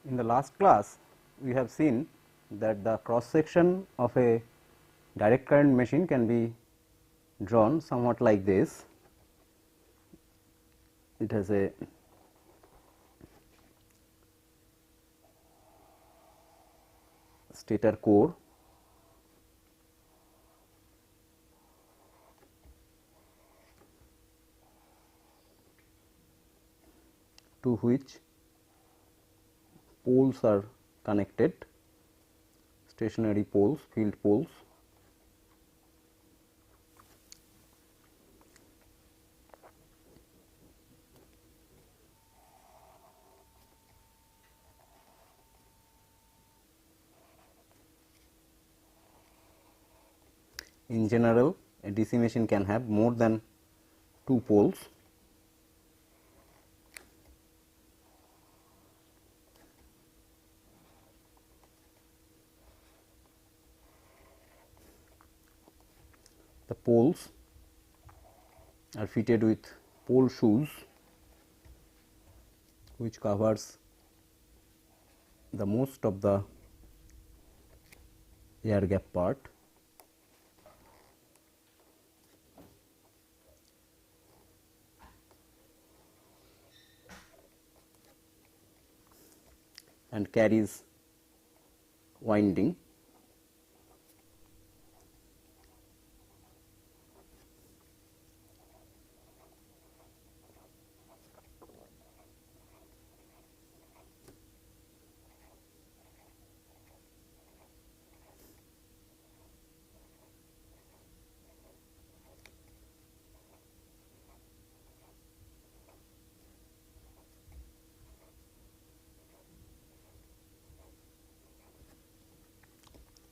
In the last class, we have seen that the cross section of a direct current machine can be drawn somewhat like this. It has a stator core, to which poles are connected, stationary poles, field poles. In general, a DC machine can have more than 2 poles. The poles are fitted with pole shoes, which covers the most of the air gap part. And carries winding.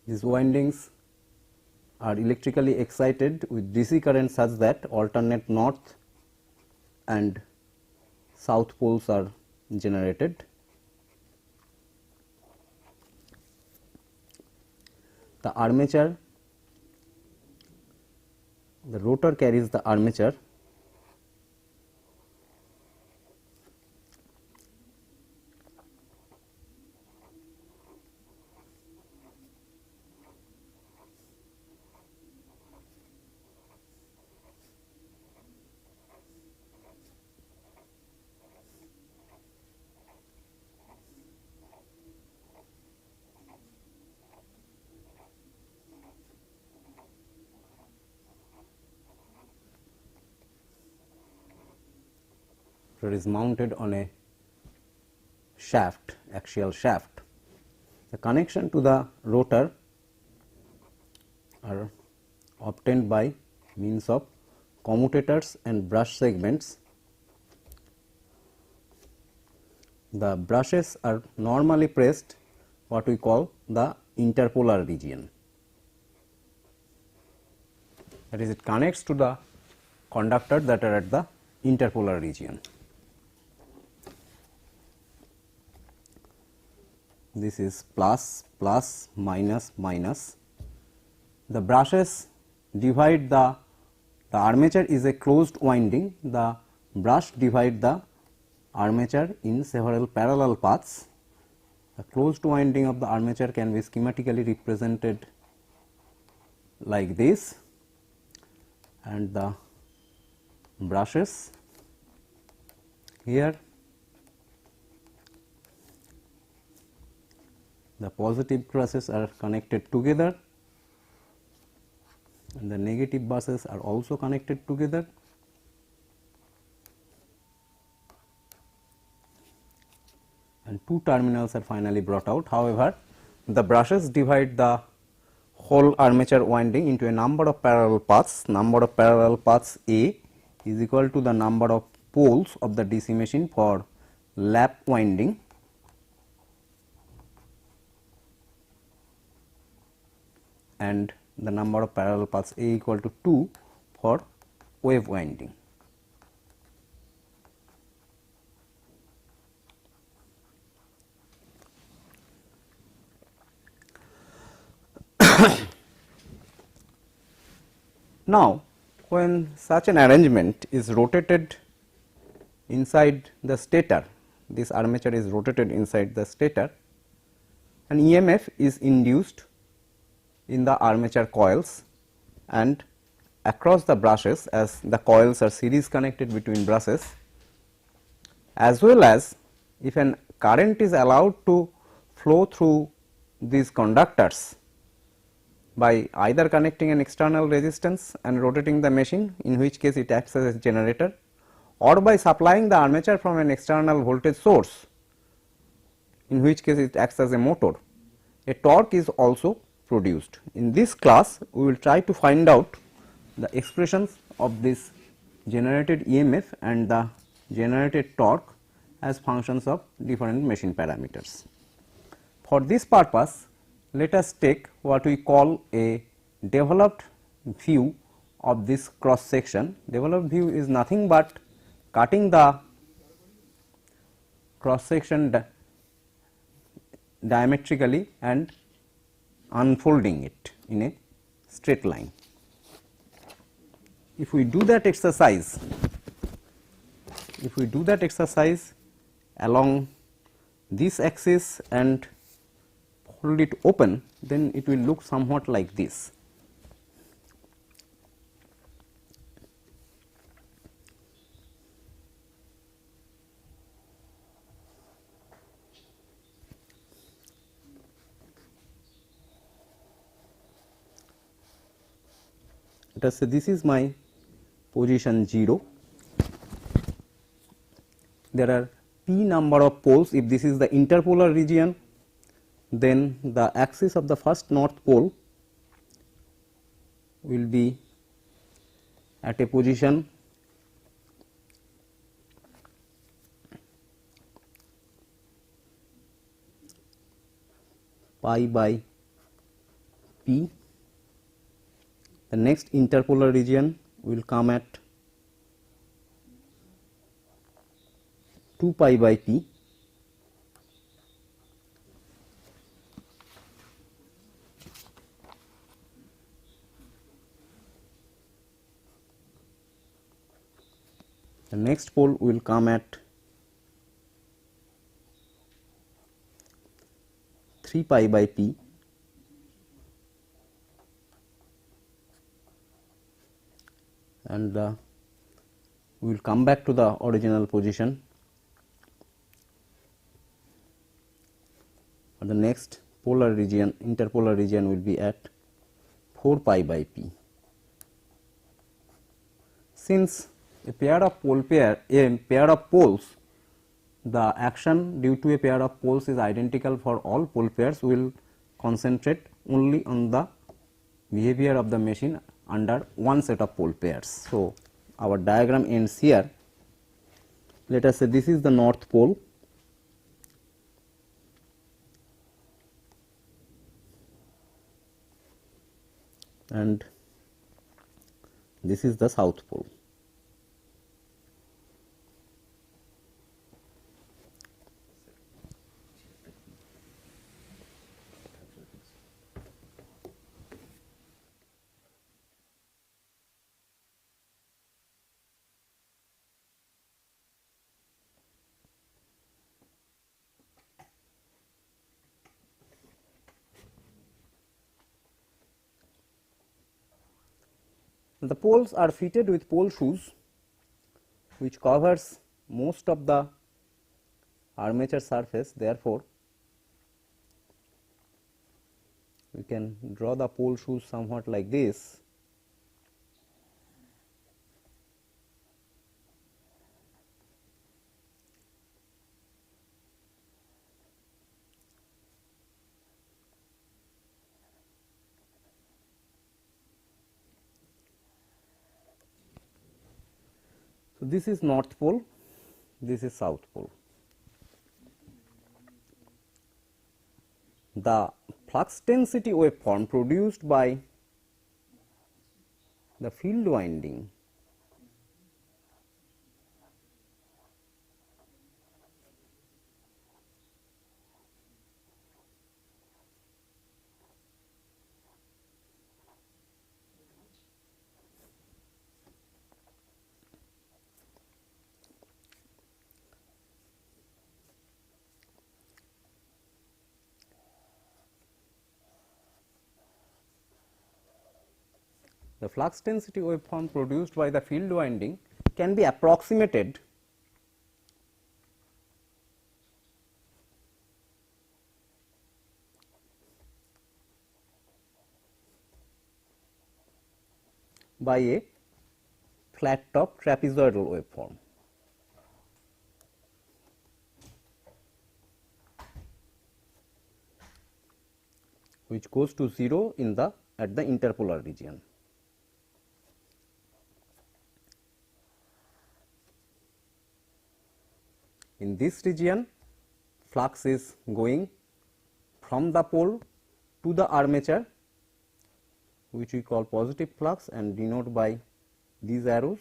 These windings are electrically excited with DC current such that alternate north and south poles are generated. The armature, the rotor carries the armature, is mounted on a shaft, axial shaft. The connection to the rotor are obtained by means of commutators and brush segments. The brushes are normally pressed what we call the interpolar region. That is, it connects to the conductor that are at the interpolar region. This is plus, plus, minus, minus. The brushes divide the armature is a closed winding. The brush divide the armature in several parallel paths. The closed winding of the armature can be schematically represented like this, and the brushes here, the positive brushes are connected together and the negative brushes are also connected together. And 2 terminals are finally brought out. However, the brushes divide the whole armature winding into a number of parallel paths. Number of parallel paths A is equal to the number of poles of the DC machine for lap winding, and the number of parallel paths A equal to 2 for wave winding. Now, when such an arrangement is rotated inside the stator, this armature is rotated inside the stator, an EMF is induced in the armature coils and across the brushes, as the coils are series connected between brushes, as well as if an current is allowed to flow through these conductors by either connecting an external resistance and rotating the machine, in which case it acts as a generator, or by supplying the armature from an external voltage source, in which case it acts as a motor, a torque is also produced. In this class, we will try to find out the expressions of this generated EMF and the generated torque as functions of different machine parameters. For this purpose, let us take what we call a developed view of this cross section. Developed view is nothing but cutting the cross section diametrically and unfolding it in a straight line. If we do that exercise, along this axis and hold it open, then it will look somewhat like this. Let us say this is my position 0. There are p number of poles. If this is the interpolar region, then the axis of the first north pole will be at a position pi by p. The next interpolar region will come at 2 pi by p. The next pole will come at 3 pi by p. And we will come back to the original position. The next polar region, interpolar region, will be at 4 pi by p. Since a pair of poles, the action due to a pair of poles is identical for all pole pairs, we will concentrate only on the behavior of the machine under one set of pole pairs. So, our diagram ends here. Let us say this is the north pole, and this is the south pole. The poles are fitted with pole shoes, which covers most of the armature surface. Therefore, we can draw the pole shoes somewhat like this. So, this is north pole, this is south pole. The flux density waveform produced by the field winding the flux density waveform produced by the field winding can be approximated by a flat top trapezoidal waveform. Which goes to 0 in the at the interpolar region. In this region, flux is going from the pole to the armature, which we call positive flux and denote by these arrows.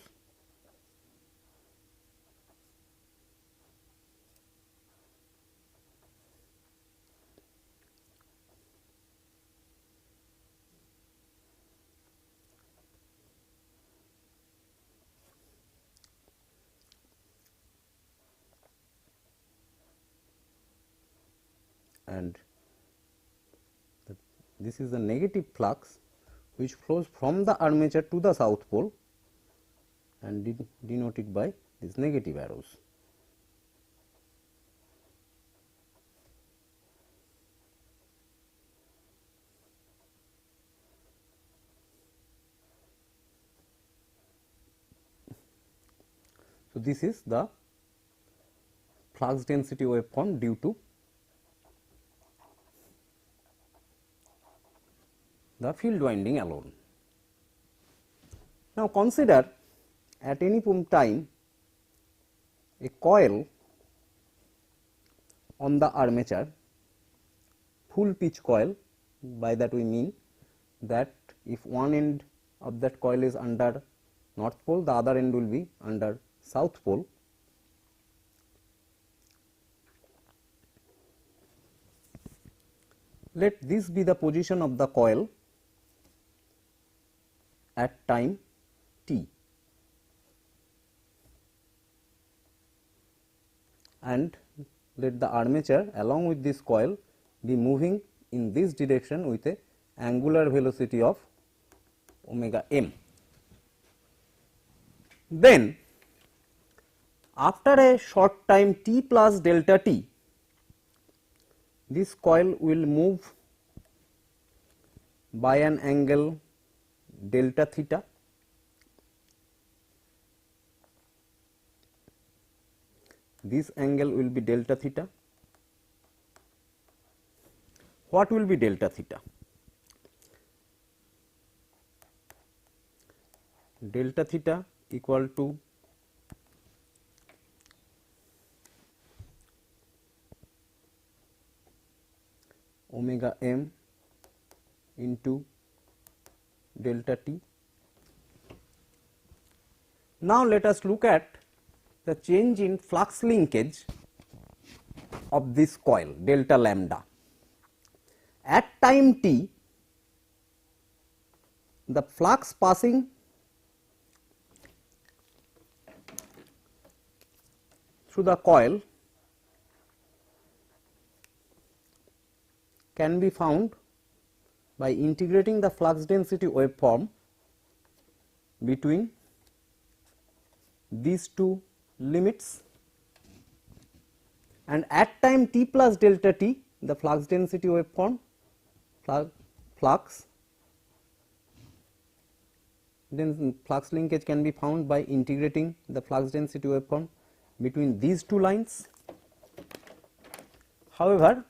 And this is the negative flux which flows from the armature to the south pole and denoted by these negative arrows. So, this is the flux density waveform due to the field winding alone. Now, consider at any time a coil on the armature, full pitch coil. By that we mean that if one end of that coil is under north pole, the other end will be under south pole. Let this be the position of the coil at time t, and let the armature along with this coil be moving in this direction with a angular velocity of omega m. Then after a short time t plus delta t, this coil will move by an angle delta theta. This angle will be delta theta. What will be delta theta? Delta theta equal to omega m into delta t. Now, let us look at the change in flux linkage of this coil delta lambda. At time t, the flux passing through the coil can be found by integrating the flux density waveform between these two limits, and at time t plus delta t, the flux density waveform flux linkage can be found by integrating the flux density waveform between these two lines. However,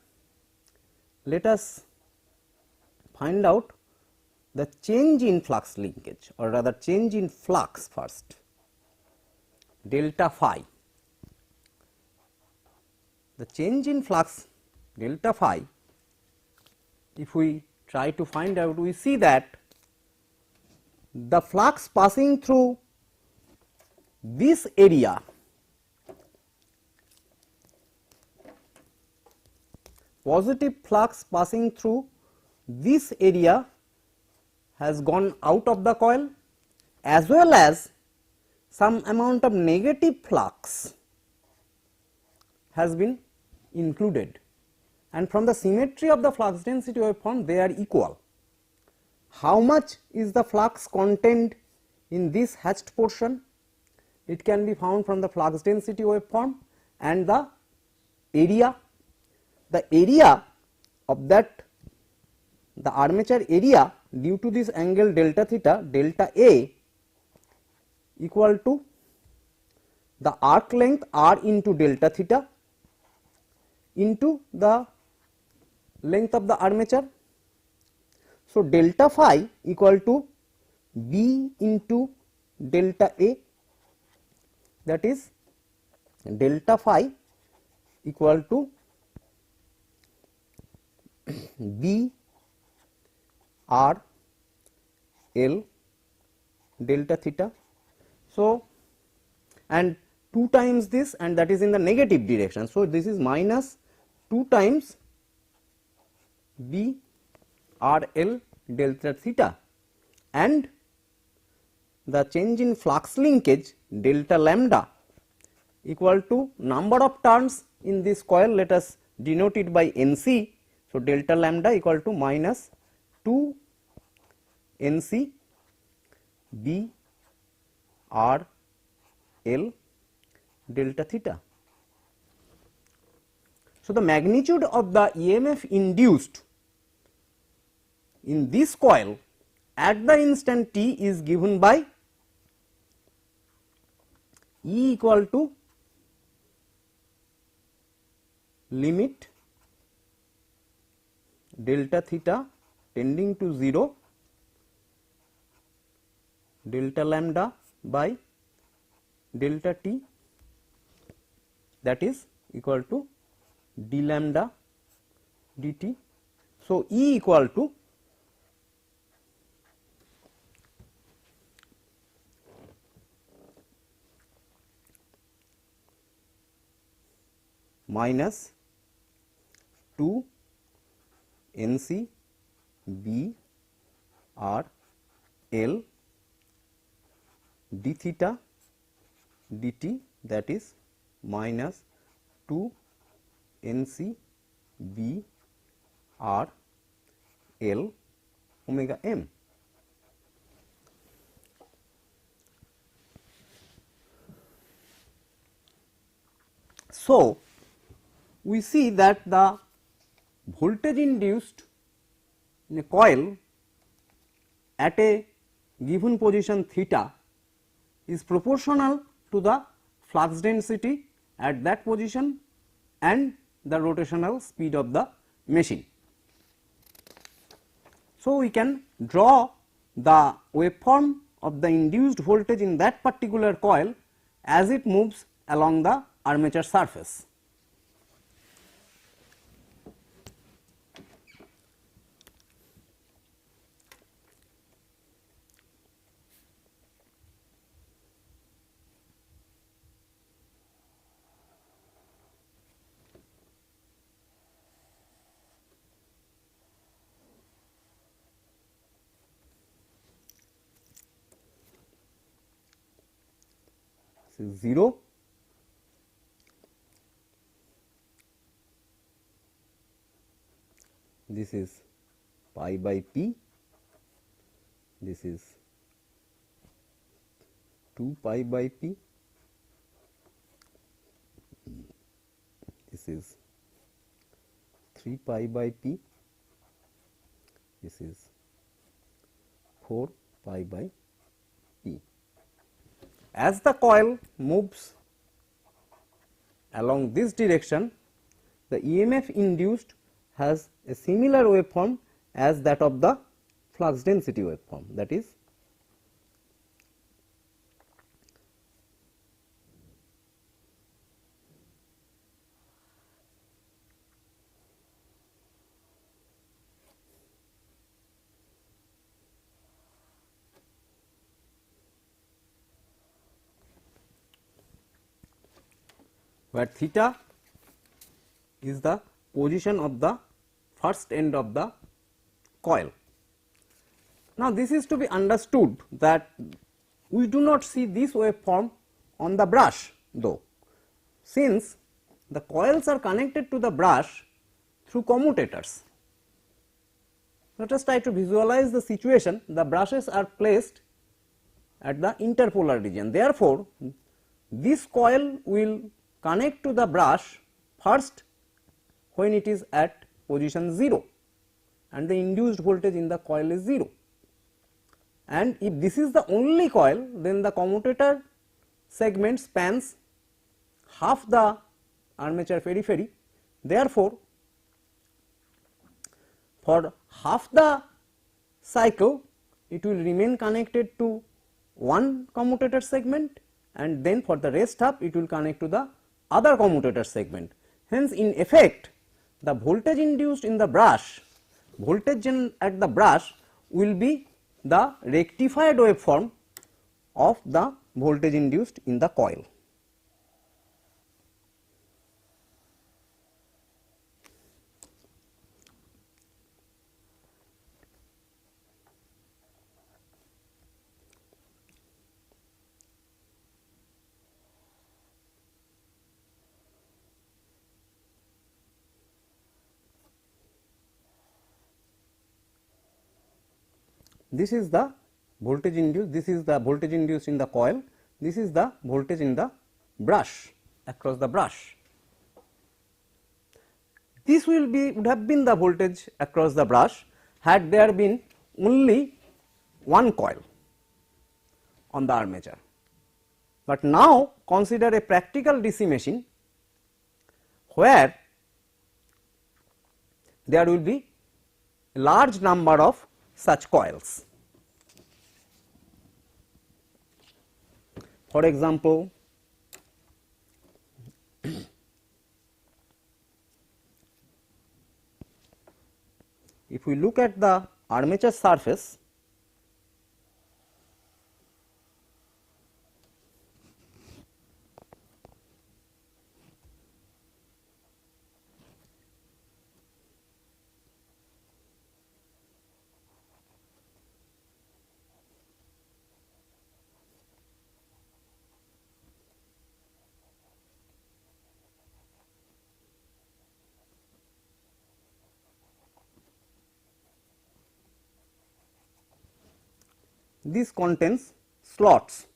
let us find out the change in flux linkage, or rather change in flux first, delta phi. The change in flux delta phi, if we try to find out, we see that the flux passing through this area positive flux passing through this area has gone out of the coil, as well as some amount of negative flux has been included, and from the symmetry of the flux density waveform they are equal. how much is the flux contained in this hatched portion? It can be found from the flux density waveform and the area. The area of that, the armature area due to this angle delta theta, delta A, equal to the arc length r into delta theta into the length of the armature. So, delta phi equal to B into delta A, that is delta phi equal to B r L delta theta. So, and 2 times this, and that is in the negative direction. So, this is minus 2 times B r L delta theta, and the change in flux linkage delta lambda equal to number of turns in this coil, let us denote it by NC. So, delta lambda equal to minus 2 NC B r L delta theta. So, the magnitude of the EMF induced in this coil at the instant t is given by E equal to limit delta theta tending to 0 delta lambda by delta t, that is equal to d lambda dt. So, E equal to minus 2 NC B r L d theta dt, that is minus 2 NC B r L omega m. So, we see that the voltage induced in a coil at a given position theta is proportional to the flux density at that position and the rotational speed of the machine. So, we can draw the waveform of the induced voltage in that particular coil as it moves along the armature surface. This is 0, this is pi by p, this is 2 pi by p, this is 3 pi by p, this is 4 pi by p. As the coil moves along this direction, the EMF induced has a similar waveform as that of the flux density waveform, that is where theta is the position of the first end of the coil. Now, this is to be understood that we do not see this waveform on the brush though, since the coils are connected to the brush through commutators. Let us try to visualize the situation. The brushes are placed at the interpolar region. Therefore, this coil will connect to the brush first when it is at position 0 and the induced voltage in the coil is 0. And if this is the only coil, then the commutator segment spans half the armature periphery. Therefore, for half the cycle it will remain connected to one commutator segment, and then for the rest half it will connect to the other commutator segment. Hence, in effect the voltage induced in the brush, voltage at the brush will be the rectified waveform of the voltage induced in the coil. This is the voltage induced, this is the voltage induced in the coil, this is the voltage in the brush, across the brush. This would have been the voltage across the brush had there been only one coil on the armature. But now consider a practical DC machine where there will be a large number of such coils. For example, if we look at the armature surface, this contains slots.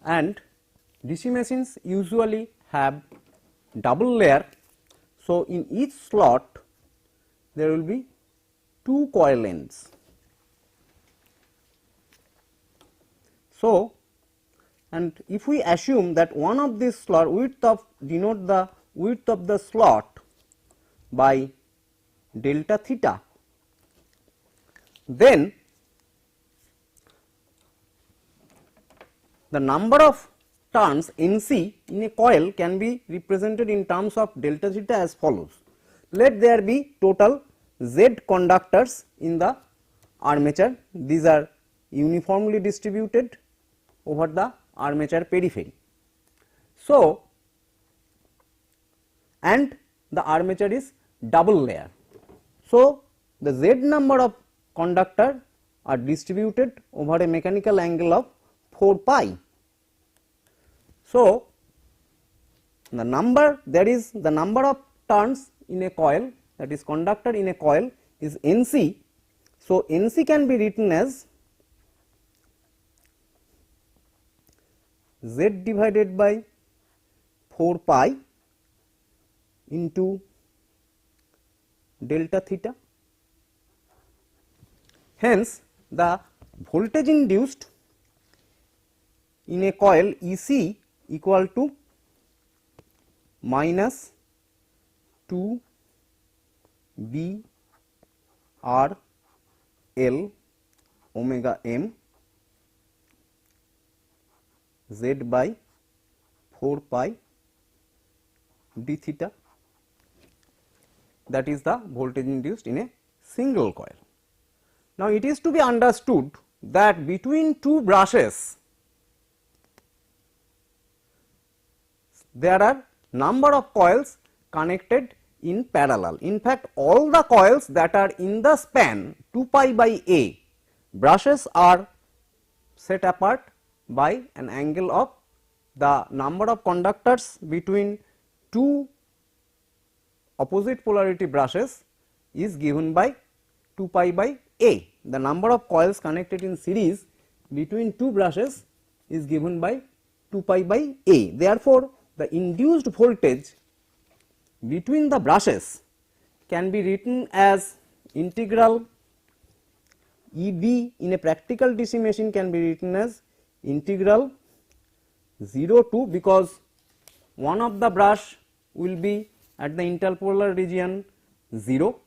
And DC machines usually have double layer. So, in each slot there will be two coil ends. So, and if we assume that one of these slot denote the width of the slot by delta theta, then the number of turns NC in a coil can be represented in terms of delta theta as follows. Let there be total Z conductors in the armature. These are uniformly distributed over the armature periphery. So, and the armature is double layer. So, the Z number of conductor are distributed over a mechanical angle of 4 pi. So, the number of turns in a coil, that is conductor in a coil, is NC. So, NC can be written as Z divided by 4 pi into delta theta. Hence, the voltage induced in a coil EC equal to minus 2 B R L omega m Z by 4 pi d theta, that is the voltage induced in a single coil. Now, it is to be understood that between two brushes there are number of coils connected in parallel. In fact, all the coils that are in the span 2 pi by A, brushes are set apart by an angle of the number of conductors between two opposite polarity brushes is given by 2 pi by A. The number of coils connected in series between two brushes is given by 2 pi by A. Therefore, the induced voltage between the brushes can be written as integral EB in a practical DC machine can be written as integral 0 to, because one of the brush will be at the interpolar region 0,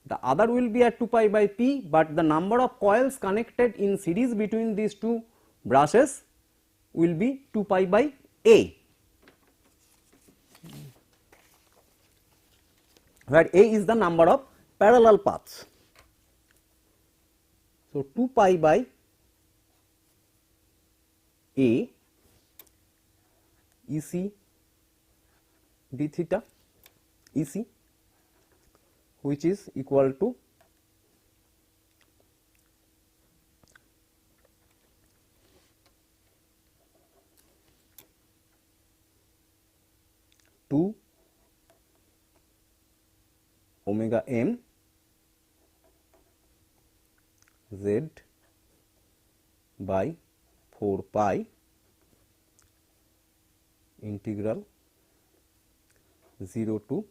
the other will be at 2 pi by P, but the number of coils connected in series between these two brushes will be 2 pi by A, where A is the number of parallel paths. So, 2 pi by A EC d theta EC, which is equal to two omega m z by 4 pi integral 0 to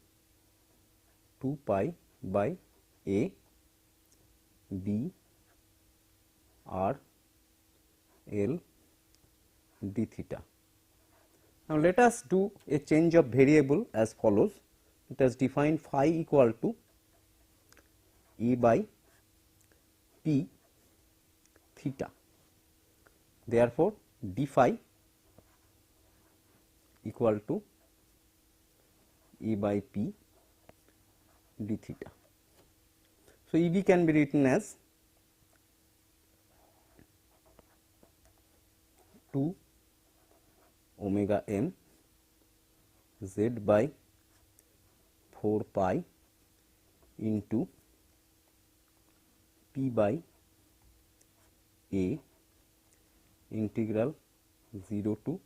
2 pi by A B R L d theta. Now, let us do a change of variable as follows. Let us define phi equal to E by P theta. Therefore, d phi equal to E by P d theta. So, EB can be written as 2 omega m z by 4 pi into P by A integral 0 to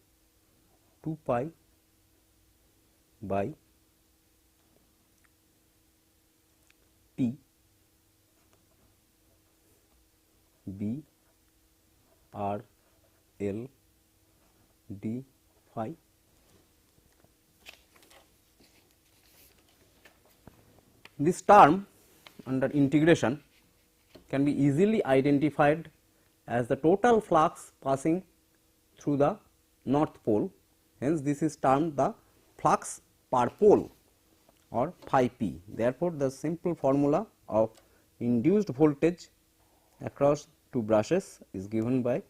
2 pi by P B R L d phi. This term under integration can be easily identified as the total flux passing through the north pole. Hence, this is termed the flux per pole or phi p. Therefore, the simple formula of induced voltage across two brushes is given by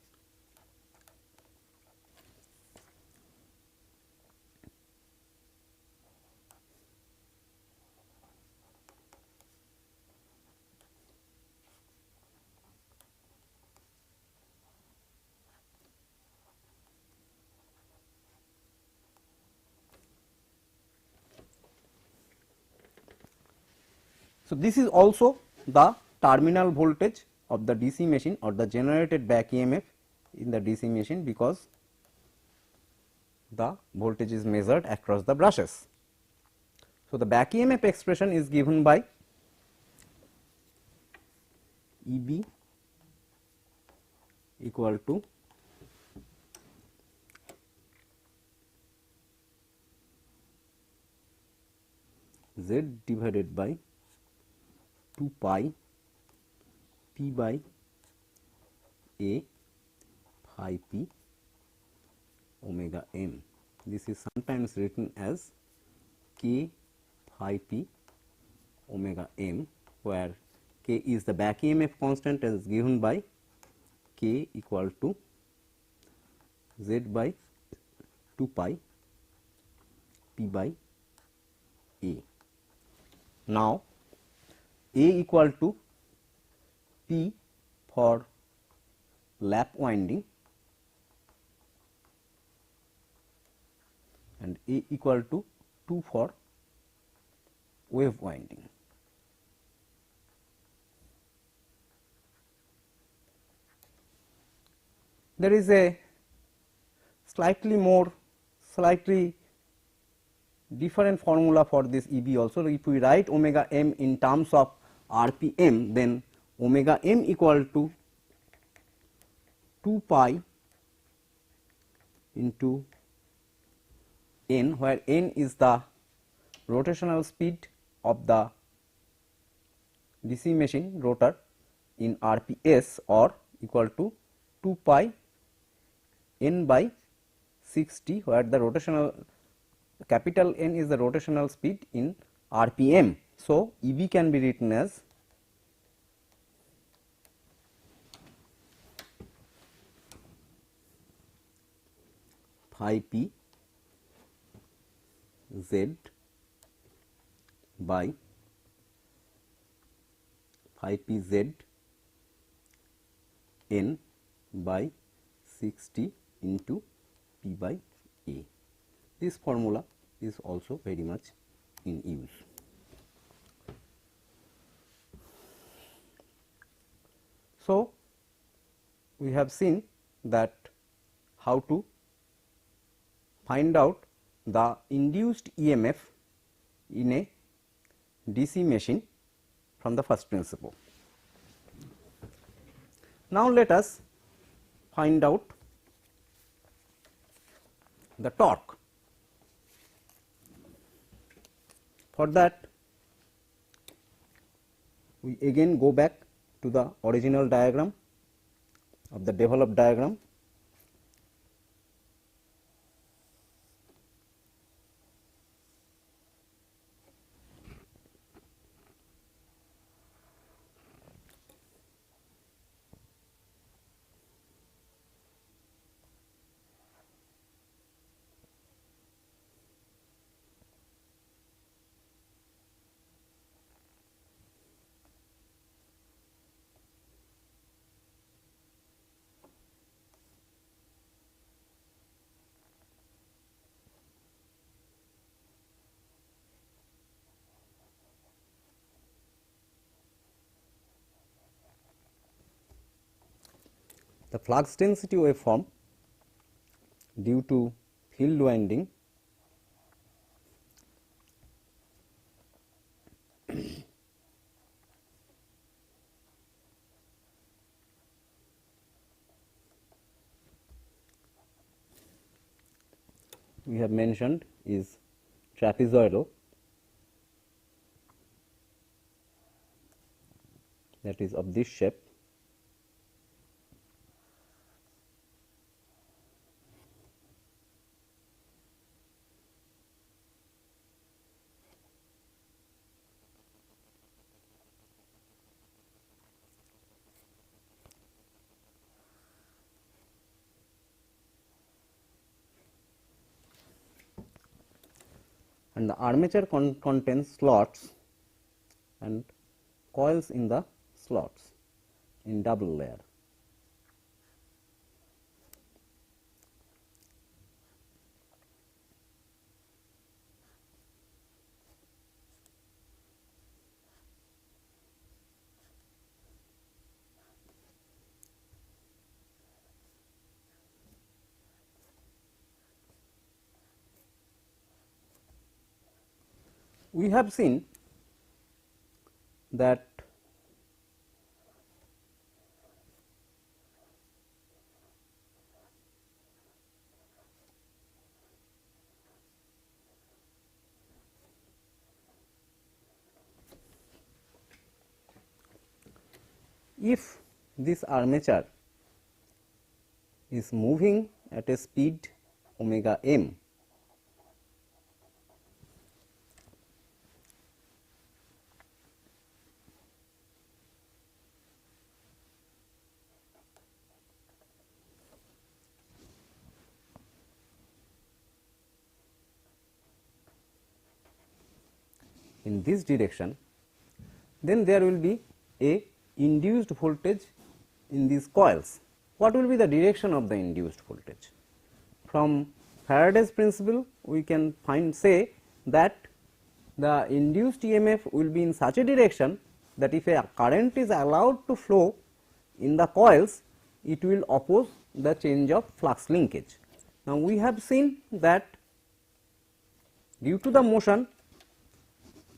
So, this is also the terminal voltage of the DC machine or the generated back EMF in the DC machine, because the voltage is measured across the brushes. So, the back EMF expression is given by EB equal to Z divided by 2 pi P by A phi P omega m. This is sometimes written as K phi P omega m, where K is the back EMF constant as given by K equal to Z by 2 pi P by A. Now, A equal to P for lap winding and A equal to 2 for wave winding. there is a slightly different formula for this EB also. If we write omega m in terms of RPM, then omega m equal to 2 pi into n, where n is the rotational speed of the DC machine rotor in RPS, or equal to 2 pi n by 60, where the rotational capital N is the rotational speed in RPM. So, EB can be written as phi p z by phi p z n by 60 into p by a. This formula is also very much in use. So, we have seen that how to find out the induced EMF in a DC machine from the first principle. Now, let us find out the torque. For that, we again go back to the original diagram of the developed diagram. The flux density waveform due to field winding we have mentioned is trapezoidal, that is of this shape. And the armature contains slots and coils in the slots in double layer. We have seen that if this armature is moving at a speed omega m, in this direction, then there will be a induced voltage in these coils. What will be the direction of the induced voltage? From Faraday's principle, we can say that the induced EMF will be in such a direction that if a current is allowed to flow in the coils, it will oppose the change of flux linkage. Now, we have seen that due to the motion,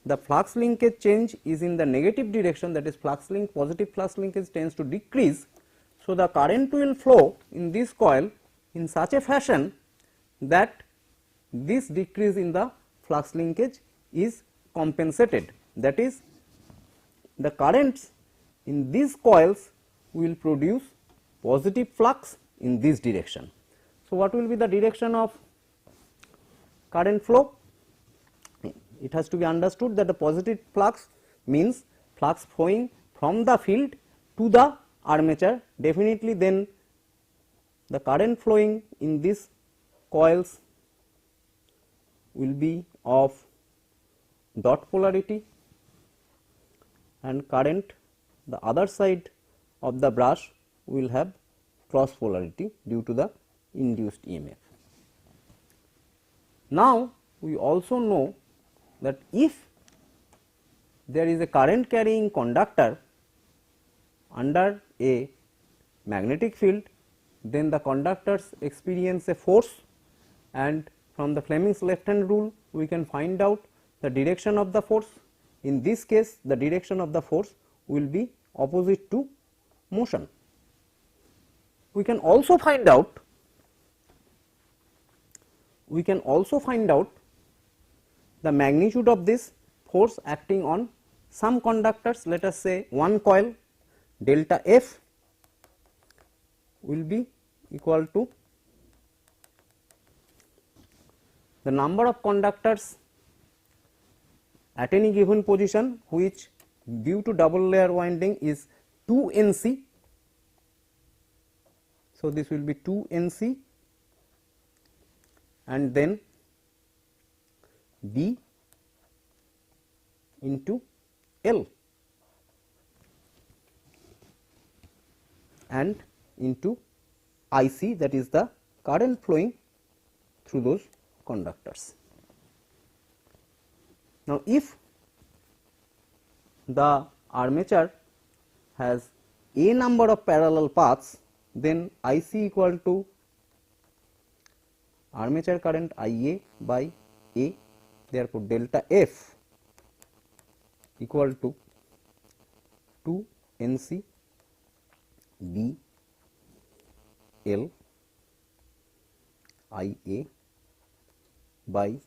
the flux linkage change is in the negative direction, that is positive flux linkage tends to decrease. So, the current will flow in this coil in such a fashion that this decrease in the flux linkage is compensated, that is the currents in these coils will produce positive flux in this direction. So, what will be the direction of current flow? It has to be understood that the positive flux means flux flowing from the field to the armature. Definitely then the current flowing in these coils will be of dot polarity, and current the other side of the brush will have cross polarity due to the induced EMF. Now, we also know that if there is a current carrying conductor under a magnetic field, then the conductors experience a force, and from the Fleming's left hand rule we can find out the direction of the force. In this case, the direction of the force will be opposite to motion. We can also find out the magnitude of this force acting on some conductors. Let us say one coil, delta F will be equal to the number of conductors at any given position, which due to double layer winding is 2 Nc. So, this will be 2 Nc, and then B into L and into IC, that is the current flowing through those conductors. Now, if the armature has a number of parallel paths, then IC equal to armature current IA by A. Therefore, delta F equal to 2 Nc B L IA by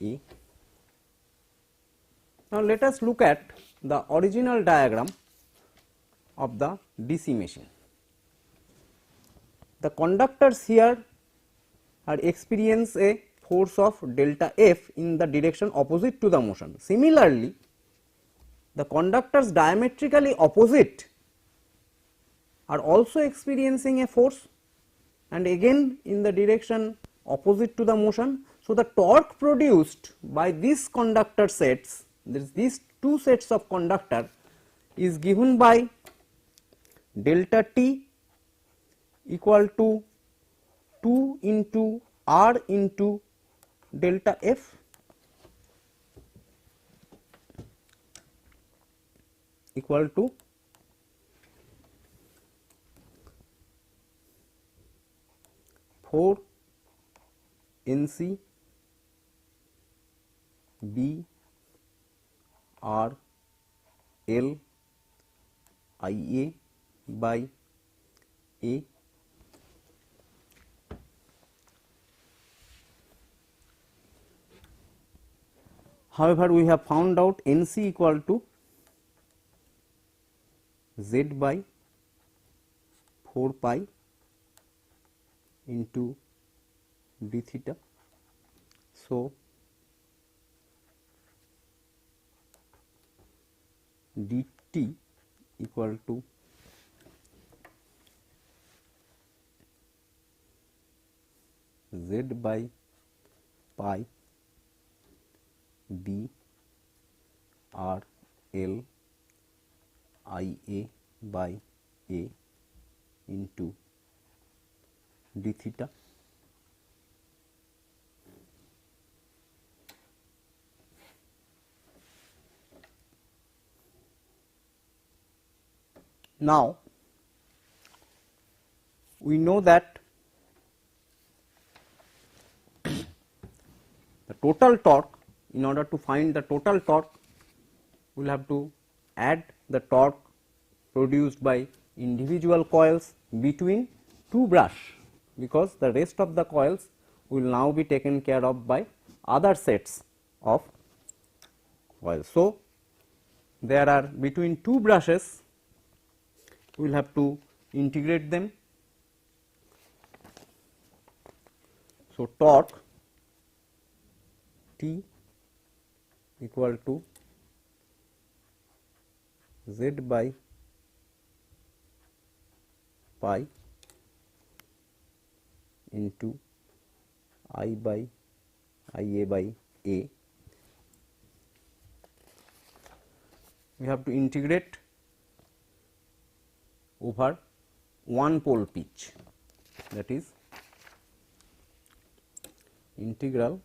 A. Now, let us look at the original diagram of the DC machine. The conductors here are experience a force of delta F in the direction opposite to the motion. Similarly, the conductors diametrically opposite are also experiencing a force, and again in the direction opposite to the motion. So, the torque produced by these conductor sets, these two sets of conductor, is given by delta T equal to 2 into R into delta F equal to four Nc B R L I A by A. However, we have found out Nc equal to Z by 4 pi into d theta. So, dt equal to Z by pi B R L I A by A into d theta. Now, we know that the total torque, in order to find the total torque, we will have to add the torque produced by individual coils between two brush, because the rest of the coils will now be taken care of by other sets of coils. So, there are between two brushes, we will have to integrate them. So, torque T equal to Z by pi into I by IA by A. We have to integrate over one pole pitch, that is integral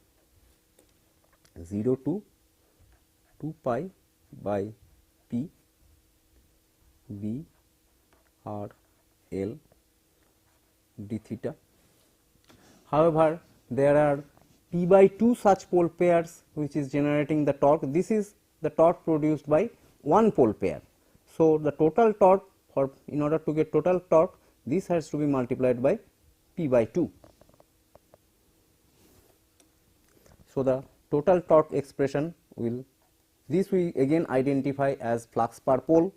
0 to 2 pi by P B R L d theta. However, there are P by 2 such pole pairs which is generating the torque. This is the torque produced by one pole pair. So, the total torque, for in order to get total torque, this has to be multiplied by P by 2. So, the total torque expression will, this we again identify as flux per pole.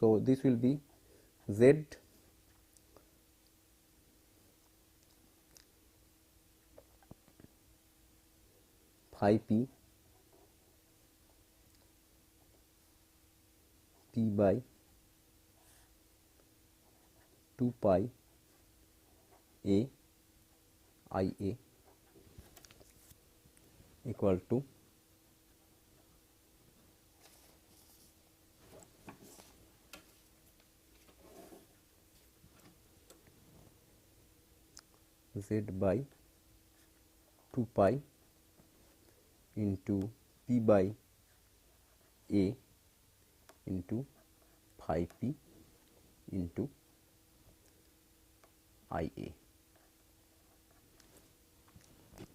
So, this will be Z phi P P by 2 pi A I A equal to Z by 2 pi into P by A into phi P into I A.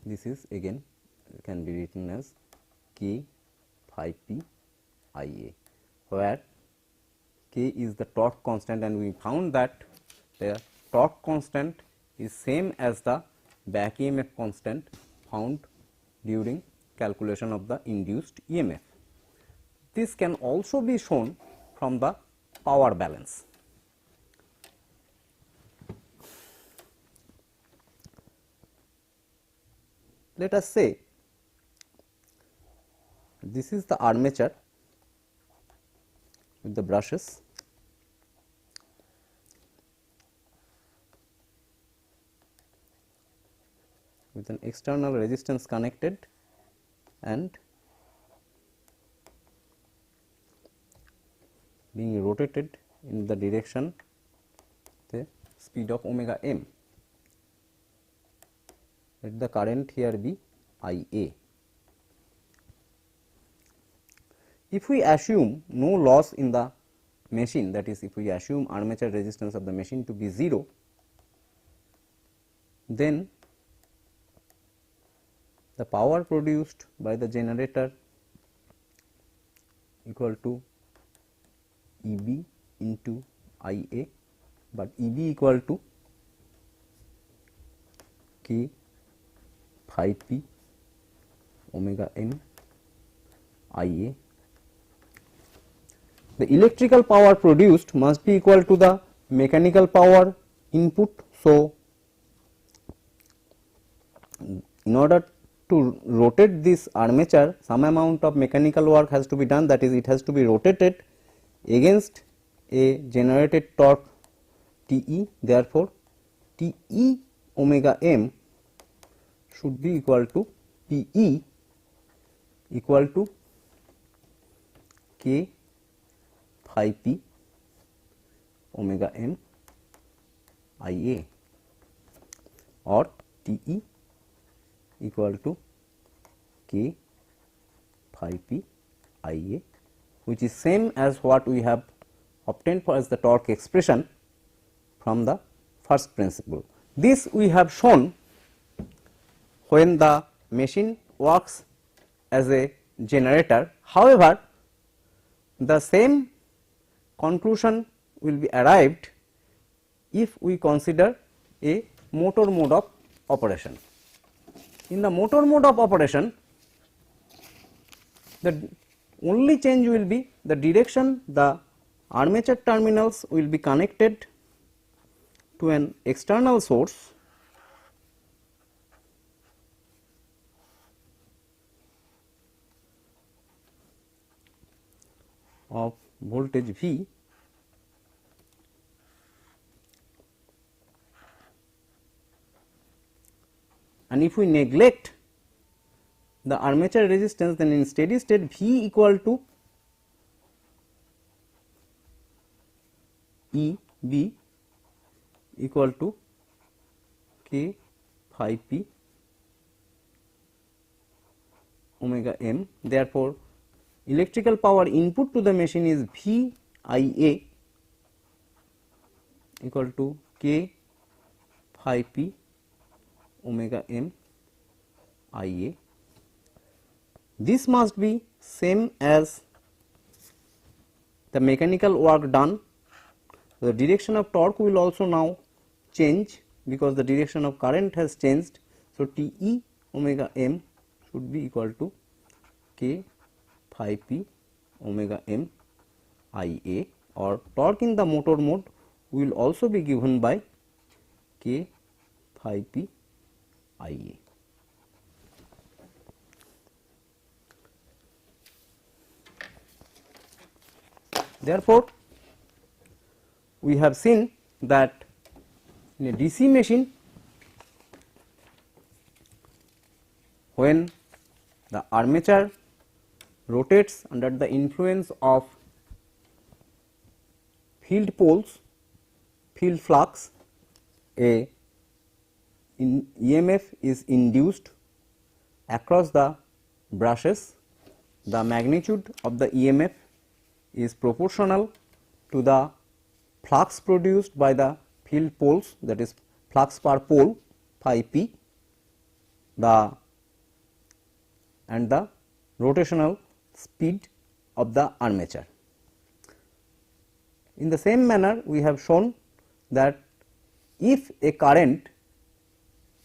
This is again can be written as K phi P I A, where K is the torque constant, and we found that the torque constant is same as the back EMF constant found during calculation of the induced EMF. This can also be shown from the power balance. Let us say this is the armature with the brushes. With an external resistance connected and being rotated in the direction the speed of omega m. Let the current here be I A. If we assume no loss in the machine, that is, if we assume armature resistance of the machine to be 0, then the power produced by the generator equal to E B into I A, but E B equal to K phi P omega m I A. The electrical power produced must be equal to the mechanical power input. So, in order to rotate this armature, some amount of mechanical work has to be done, that is, it has to be rotated against a generated torque T E. Therefore, T E omega m should be equal to P E equal to K phi P omega m I A, or T E equal to K phi P I A, which is same as what we have obtained for as the torque expression from the first principle. This we have shown when the machine works as a generator. However, the same conclusion will be arrived if we consider a motor mode of operation. In the motor mode of operation, the only change will be the direction. The armature terminals will be connected to an external source of voltage V, and if we neglect the armature resistance, then in steady state V equal to E B equal to K phi P omega m. Therefore, electrical power input to the machine is V I A equal to K phi P omega m I A. This must be same as the mechanical work done. The direction of torque will also now change because the direction of current has changed. So, T E omega m should be equal to K phi P omega m I A, or torque in the motor mode will also be given by K phi P I A. Therefore, we have seen that in a DC machine, when the armature rotates under the influence of field poles, field flux, a EMF is induced across the brushes. The magnitude of the EMF is proportional to the flux produced by the field poles, that is flux per pole phi p, and the rotational speed of the armature. In the same manner, we have shown that if a current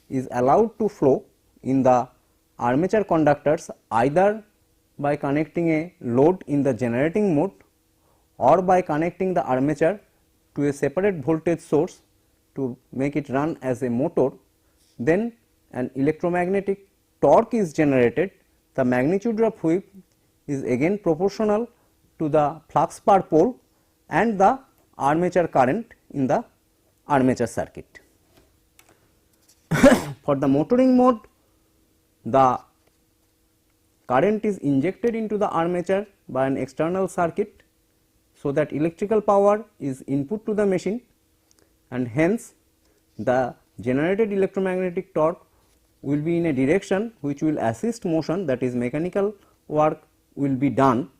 is allowed to flow in the armature conductors either by connecting a load in the generating mode or by connecting the armature to a separate voltage source to make it run as a motor, then an electromagnetic torque is generated, the magnitude of which is again proportional to the flux per pole and the armature current in the armature circuit. For the motoring mode, the current is injected into the armature by an external circuit, so that electrical power is input to the machine, and hence the generated electromagnetic torque will be in a direction which will assist motion, that is mechanical work will be done.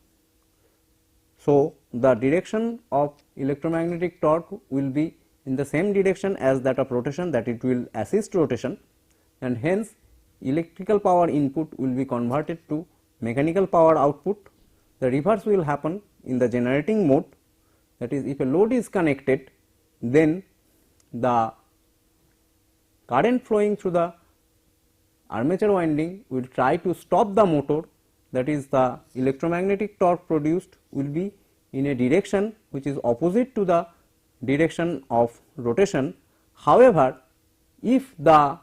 So, the direction of electromagnetic torque will be in the same direction as that of rotation, that it will assist rotation, and hence electrical power input will be converted to mechanical power output. The reverse will happen in the generating mode, that is if a load is connected, then the current flowing through the armature winding will try to stop the motor, that is the electromagnetic torque produced will be in a direction which is opposite to the direction of rotation. However, if the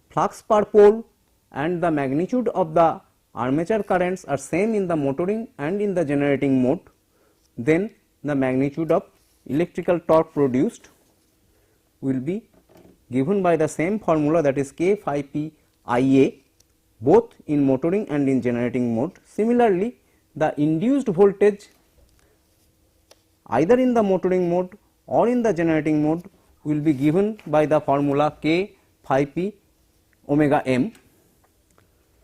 flux per pole and the magnitude of the armature currents are same in the motoring and in the generating mode, then the magnitude of electrical torque produced will be given by the same formula, that is K phi P I A, both in motoring and in generating mode. Similarly, the induced voltage either in the motoring mode or in the generating mode will be given by the formula K phi P omega m.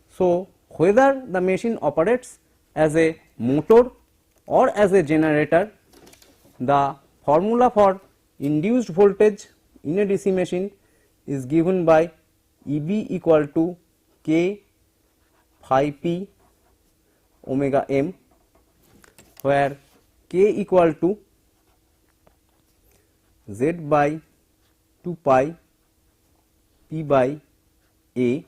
So, whether the machine operates as a motor or as a generator, the formula for Induced voltage in a DC machine is given by EB equal to K phi P omega m, where K equal to Z by 2 pi P by A.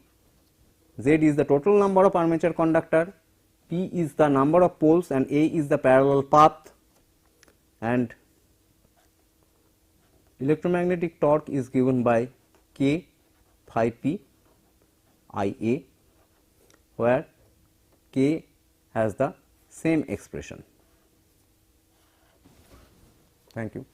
Z is the total number of armature conductor, P is the number of poles, and A is the parallel path, and electromagnetic torque is given by K phi P I A, where K has the same expression. Thank you.